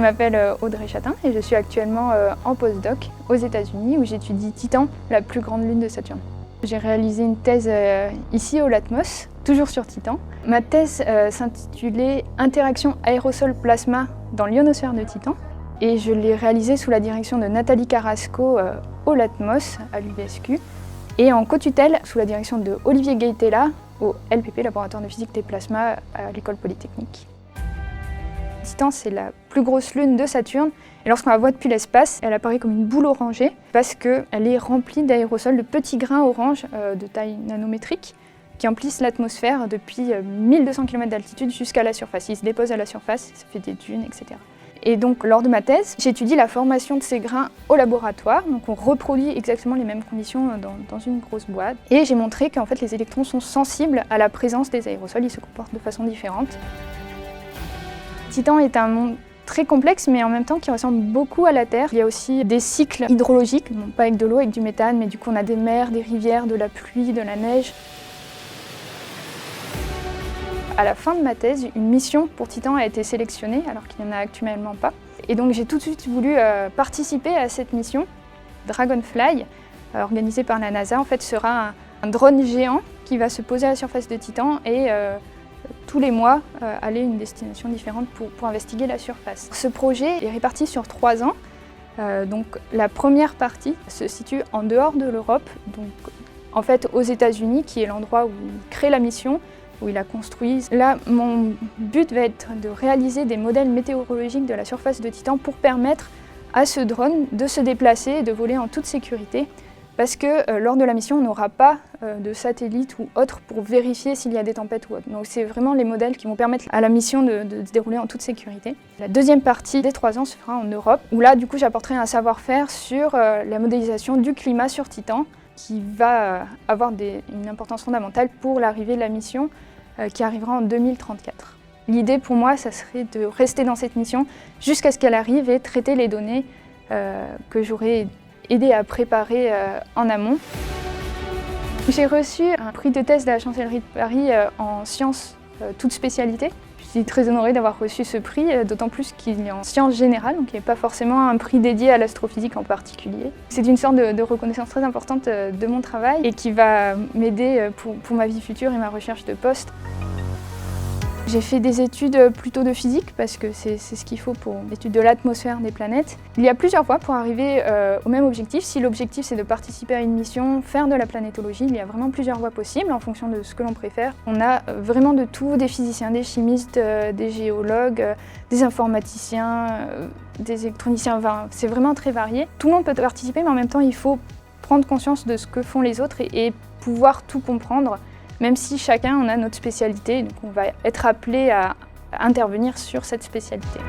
m'appelle Audrey Chatin et je suis actuellement en postdoc aux États-Unis où j'étudie Titan, la plus grande lune de Saturne. J'ai réalisé une thèse ici au Latmos, toujours sur Titan. Ma thèse s'intitulait « Interaction aérosol-plasma dans l'ionosphère de Titan » et je l'ai réalisée sous la direction de Nathalie Carrasco au Latmos, à l'UVSQ, et en co-tutelle sous la direction de Olivier Gaitella au LPP, Laboratoire de physique des plasmas à l'École polytechnique. Titan, c'est la plus grosse lune de Saturne et lorsqu'on la voit depuis l'espace, elle apparaît comme une boule orangée parce qu'elle est remplie d'aérosols, de petits grains orange de taille nanométrique qui emplissent l'atmosphère depuis 1200 km d'altitude jusqu'à la surface. Ils se déposent à la surface, ça fait des dunes, etc. Et donc, lors de ma thèse, j'étudie la formation de ces grains au laboratoire. Donc, on reproduit exactement les mêmes conditions dans une grosse boîte. Et j'ai montré qu'en fait, les électrons sont sensibles à la présence des aérosols. Ils se comportent de façon différente. Titan est un monde très complexe, mais en même temps qui ressemble beaucoup à la Terre. Il y a aussi des cycles hydrologiques, bon, pas avec de l'eau, avec du méthane, mais du coup, on a des mers, des rivières, de la pluie, de la neige. À la fin de ma thèse, une mission pour Titan a été sélectionnée, alors qu'il n'y en a actuellement pas. Et donc j'ai tout de suite voulu participer à cette mission. Dragonfly, organisée par la NASA, en fait, sera un drone géant qui va se poser à la surface de Titan et tous les mois aller à une destination différente pour investiguer la surface. Ce projet est réparti sur 3 ans. Donc la première partie se situe en dehors de l'Europe, donc en fait aux États-Unis, qui est l'endroit où il crée la mission, où il a construit. Là, mon but va être de réaliser des modèles météorologiques de la surface de Titan pour permettre à ce drone de se déplacer et de voler en toute sécurité. Parce que lors de la mission, on n'aura pas de satellite ou autre pour vérifier s'il y a des tempêtes ou autre. Donc c'est vraiment les modèles qui vont permettre à la mission de se dérouler en toute sécurité. La deuxième partie des 3 ans se fera en Europe, où là, du coup, j'apporterai un savoir-faire sur la modélisation du climat sur Titan, qui va avoir une importance fondamentale pour l'arrivée de la mission, qui arrivera en 2034. L'idée pour moi, ça serait de rester dans cette mission jusqu'à ce qu'elle arrive et traiter les données que j'aurais aidé à préparer en amont. J'ai reçu un prix de thèse de la Chancellerie de Paris en sciences, toute spécialité. Je suis très honorée d'avoir reçu ce prix, d'autant plus qu'il est en sciences générales, donc il n'y a pas forcément un prix dédié à l'astrophysique en particulier. C'est une sorte de reconnaissance très importante de mon travail et qui va m'aider pour ma vie future et ma recherche de poste. J'ai fait des études plutôt de physique parce que c'est ce qu'il faut pour l'étude de l'atmosphère des planètes. Il y a plusieurs voies pour arriver au même objectif. Si l'objectif c'est de participer à une mission, faire de la planétologie, il y a vraiment plusieurs voies possibles en fonction de ce que l'on préfère. On a vraiment de tout, des physiciens, des chimistes, des géologues, des informaticiens, des électroniciens, enfin, c'est vraiment très varié. Tout le monde peut participer, mais en même temps il faut prendre conscience de ce que font les autres et pouvoir tout comprendre. Même si chacun on a notre spécialité, donc on va être appelé à intervenir sur cette spécialité.